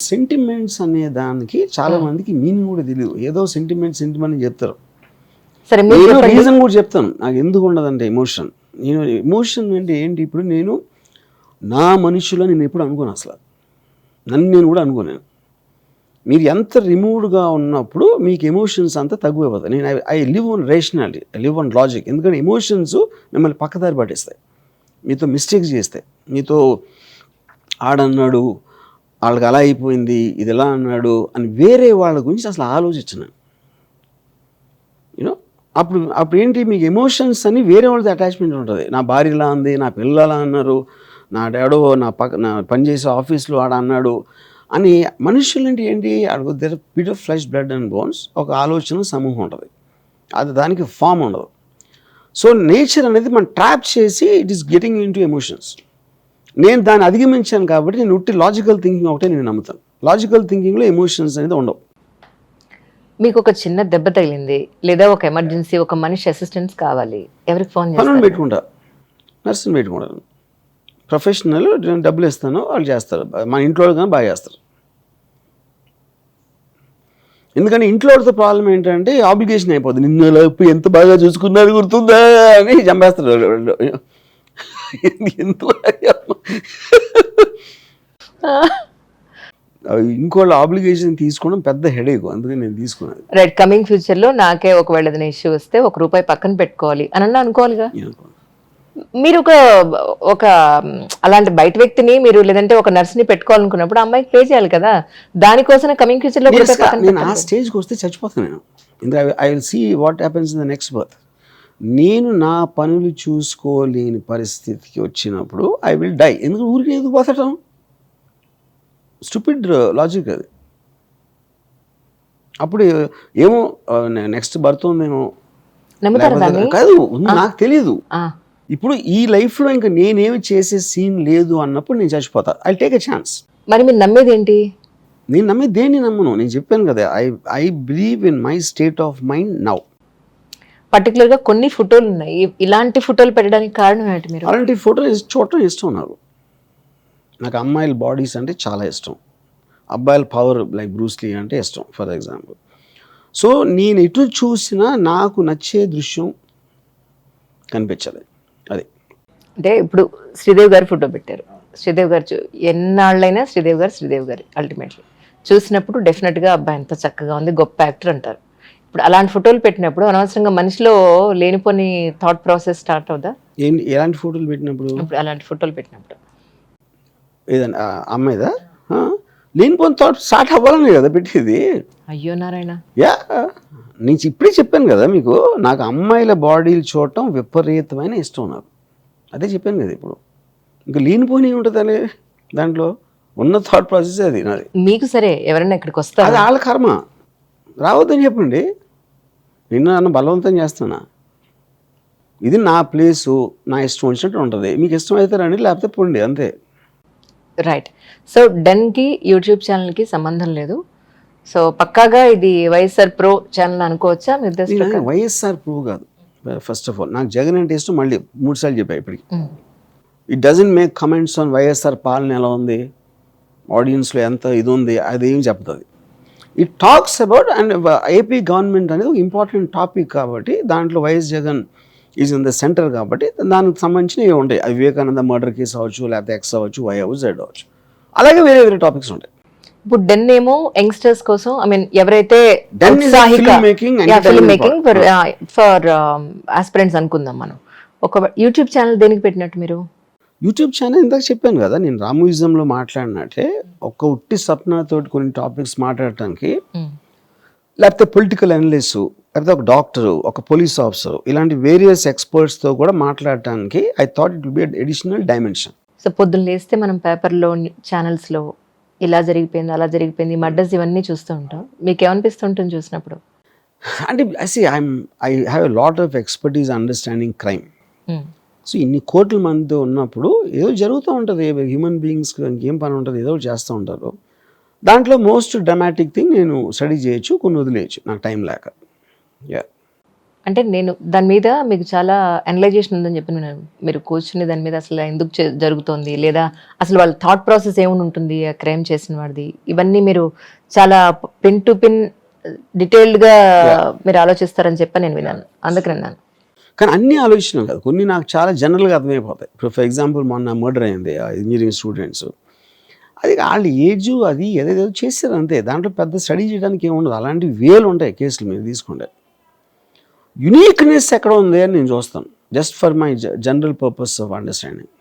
Sentiments అనే దానికి చాలా మందికి మీనింగ్ కూడా తెలియదు. ఏదో సెంటిమెంట్ అని చెప్తారు. సరే మీరు నేను చెప్పండి. రీజన్ కూడా చెప్తాను నాకు ఎందుకు ఉండదంటే ఎమోషన్. నేను ఎమోషన్ అంటే ఏంటి, ఇప్పుడు నేను నా మనుషులో నేను ఎప్పుడు అనుకోను, అసలు నన్ను నేను కూడా అనుకోలేను. మీరు ఎంత రిమూవ్డ్గా ఉన్నప్పుడు మీకు ఎమోషన్స్ అంతా తగ్గిపోతాయి. నేను I live on rationality, I live on logic. ఎందుకంటే ఎమోషన్స్ మిమ్మల్ని పక్కదారి పట్టిస్తాయి, మీతో మిస్టేక్స్ చేస్తాయి. మీతో ఆడన్నాడు, వాళ్ళకి అలా అయిపోయింది, ఇది ఎలా అన్నాడు అని వేరే వాళ్ళ గురించి అసలు ఆలోచించను. యూనో అప్పుడు ఏంటి, మీకు ఎమోషన్స్ అని వేరే వాళ్ళతో అటాచ్మెంట్ ఉంటుంది. నా భార్య ఇలా ఉంది, నా పిల్లలు అలా అన్నారు, నా డాడో నా పనిచేసే ఆఫీస్లో ఆడ అన్నాడు అని. మనుషులు అంటే ఏంటి, అడుగు their bit of flesh blood and bones, ఒక ఆలోచన సమూహం ఉంటుంది, అది దానికి ఫామ్ ఉండదు. సో నేచర్ అనేది మనం ట్రాప్ చేసి it is getting in to emotions. నేను దాన్ని అధిగమించాను కాబట్టి నేను ఉట్టి లాజికల్ థింకింగ్ ఒకటే నేను నమ్ముతాను. లాజికల్ థింకింగ్లో ఎమోషన్స్ అనేది ఉండవు. మీకు ఒక చిన్న దెబ్బ తగిలింది, లేదా ఒక ఎమర్జెన్సీ, ఒక మనిషి అసిస్టెన్స్ కావాలి, ఎవరికి ఫోన్ పనులు చేస్తారు? పెట్టుకుంటా, నర్సుని పెట్టుకుంటాను. ప్రొఫెషనల్, నేను డబ్బులు ఇస్తాను, వాళ్ళు చేస్తారు. మన ఇంట్లో కానీ బాగా చేస్తారు. ఎందుకంటే ఇంట్లో వాళ్ళతో ప్రాబ్లం ఏంటంటే ఆబ్లిగేషన్ అయిపోతుంది. నిన్న ఇప్పుడు ఎంత బాగా చూసుకున్నారు గుర్తుందా అని చంపేస్తారు. ఇంకోళ్ళ ఆబ్లిగేషన్ తీసుకోవడం పెద్ద హెడేక్, అందుకని నేను తీసుకున్నది. రైట్, కమింగ్ ఫ్యూచర్ లో నాకే ఒకవేళ ఏదైనా ఇష్యూ వస్తే ₹1 పక్కన పెట్టుకోవాలి అని అనుకోవాలిగా. మీరు ఒక అలాంటి బయట వ్యక్తిని మీరు, లేదంటే ఒక నర్స్ని పెట్టుకోవాలనుకున్నప్పుడు అమ్మాయికి పే చేయాలి కదా. దానికోసం కమింగ్ ఫ్యూచర్ లో నేను ఆ స్టేజ్కి వస్తే చచ్చిపోతాను నేను. ఎందుకంటే I will see what happens in the next birth. నేను నా పనులు చూసుకోలేని పరిస్థితికి వచ్చినప్పుడు ఐ విల్ డై. ఊరికి ఎందుకు పోతాం, స్టూపిడ్ లాజిక్ అది. అప్పుడు ఏమో నెక్స్ట్ బర్త్ ఉందేమో కాదు, నాకు తెలియదు. ఇప్పుడు ఈ లైఫ్లో ఇంకా నేనేమి చేసే సీన్ లేదు అన్నప్పుడు నేను చచ్చిపోతా. I take a chance. మరి మీరు నమ్మేది ఏంటి? నేను నమ్మేది దేన్ని నమ్మను. నేను చెప్పాను కదా, I believe in my state of mind now. Particular గా కొన్ని ఫోటోలు ఉన్నాయి, ఇలాంటి ఫోటోలు పెట్టడానికి కారణం ఏంటి? మీరు అలాంటి ఫోటోలు చూడటం ఇష్టం నాకు అమ్మాయిల బాడీస్ అంటే చాలా ఇష్టం, అబ్బాయిల పవర్ లైక్ బ్రూస్లీ అంటే ఇష్టం ఫర్ ఎగ్జాంపుల్. సో నేను ఎటు చూసినా నాకు నచ్చే దృశ్యం కనిపించాలి. అది అంటే ఇప్పుడు శ్రీదేవి గారి ఫోటో పెట్టారు. శ్రీదేవి గారు ఎన్నాళ్ళైనా శ్రీదేవి గారి అల్టిమేట్లీ చూసినప్పుడు డెఫినెట్గా అబ్బాయి ఎంత చక్కగా ఉంది, గొప్ప యాక్టర్ అంటారు. ఇప్పుడు అలాంటి ఫోటోలు పెట్టినప్పుడు అనవసరంగా మనిషిలో లేనిపోని థాట్ ప్రాసెస్ స్టార్ట్ అవుదా? ఎలాంటి ఫోటోలు పెట్టినప్పుడు? ఇప్పుడు అలాంటి ఫోటోలు పెట్టినప్పుడు ఏదన్నా అమ్మాయిదా లేనిపోని థాట్ స్టార్ట్ అవ్వాలని కదా పెట్టేది. అయ్యో నారాయణ, యా నేను ఇప్పుడే చెప్పాను కదా మీకు, నాకు అమ్మాయిల బాడీలు చూడటం విపరీతమైన ఇష్టం నాకు. అదే చెప్పాను కదా. ఇప్పుడు ఇంకా లేనిపోని ఉంటుంది దాంట్లో ఉన్న థాట్ ప్రాసెస్ అది నాది. మీకు సరే ఎవరైనా ఇక్కడికి వస్తారు, అది వాళ్ళ కర్మ, రావద్దని చెప్పండి. నిన్ను నన్ను బలవంతం చేస్తున్నా, ఇది నా ప్లేసు, నా ఇష్టం వచ్చినట్టు ఉంటుంది. మీకు ఇష్టం అయితే రండి, లేకపోతే పోండి, అంతే. రైట్. సో డెన్కి యూట్యూబ్ ఛానల్కి సంబంధం లేదు. సో పక్కాగా ఇది వైఎస్ఆర్ ప్రో ఛానల్ అనుకోవచ్చా? వైఎస్ఆర్ ప్రో కాదు. ఫస్ట్ ఆఫ్ ఆల్ నాకు జగన్ అంటే ఇష్టం, మళ్ళీ 3 సార్లు చెప్పా ఇప్పటికి. It doesn't make comments on YSR పాలన ఎలా ఉంది, ఆడియన్స్లో ఎంత ఇది ఉంది, అదేం చెప్తుంది. It talks about and AP government అనేది ఒక ఇంపార్టెంట్ టాపిక్ కాబట్టి, దాంట్లో YS Jagan is in the centre కాబట్టి దానికి సంబంధించినవి ఉంటాయి. అది వివేకానంద మర్డర్ కేసు అవ్వచ్చు, లేకపోతే ఎక్స్ అవ్వచ్చు, వై అవ్వచ్చు, జెడ్ అవ్వచ్చు, అలాగే వేరే వేరే టాపిక్స్ ఉంటాయి. ఇప్పుడు డెన్ ఏమో యంగ్స్టర్స్ కోసం, ఐ మీన్ ఎవరైతే మేకింగ్ ఫర్ ఆస్పిరెంట్స్ అనుకుందాం మనం. ఒక యూట్యూబ్ ఛానల్ దేనికి పెట్టినట్టు మీరు? యూట్యూబ్ ఛానల్ ఇందాక చెప్పాను కదా, నేను రామోయిజంలో మాట్లాడినట్టే ఒక్క ఉట్టి సప్నాతోటి కొన్ని టాపిక్స్ మాట్లాడటానికి, లేకపోతే పొలిటికల్ అనలిస్ట్, లేకపోతే ఒక డాక్టరు, ఒక పోలీస్ ఆఫీసర్, ఇలాంటి వేరియస్ ఎక్స్పర్ట్స్తో కూడా మాట్లాడటానికి I thought it will be additional dimension. So పొద్దున్న లేస్తే మనం పేపర్లో, ఛానల్స్లో ఇలా జరిగిపోయింది, అలా జరిగిపోయింది, మర్డర్స్ ఇవన్నీ చూస్తూ ఉంటాం. మీకు ఏమనిపిస్తుంటుంది చూసినప్పుడు? అంటే I have a lot of expertise understanding crime. So ఇన్ని కోట్ల మందితో ఉన్నప్పుడు ఏదో జరుగుతూ ఉంటుంది, హ్యూమన్ బీయింగ్స్కి ఇంకేం పని ఉంటుంది, ఏదో చేస్తూ ఉంటారు. దాంట్లో మోస్ట్ డ్రామాటిక్ థింగ్ నేను స్టడీ చేయొచ్చు, కొన్ని వదిలేయచ్చు నాకు టైం లేక. అంటే నేను దాని మీద మీకు చాలా అనలైజేషన్ ఉందని చెప్పి నేను మీరు కూర్చుని దాని మీద అసలు ఎందుకు జరుగుతోంది, లేదా అసలు వాళ్ళ థాట్ ప్రాసెస్ ఏమి ఉంటుంది ఆ క్రైమ్ చేసిన వాడిది, ఇవన్నీ మీరు చాలా పిన్ టు పిన్ డీటెయిల్డ్గా మీరు ఆలోచిస్తారని చెప్పి నేను విన్నాను, అందుకని అన్నాను. కానీ అన్ని ఆలోచనలు కాదు, కొన్ని నాకు చాలా జనరల్గా అర్థమైపోతాయి. ఇప్పుడు ఫర్ ఎగ్జాంపుల్ మొన్న మర్డర్ అయింది ఆ ఇంజనీరింగ్ స్టూడెంట్స్, అది వాళ్ళ ఏజు అది ఏదేదో చేశారు అంతే, దాంట్లో పెద్ద స్టడీ చేయడానికి ఏముండదు. అలాంటి వేలు ఉంటాయి కేసులు మీరు తీసుకుంటే. యునీక్నెస్ ఎక్కడ ఉంది అని నేను చూస్తాను, just for my general purpose of understanding.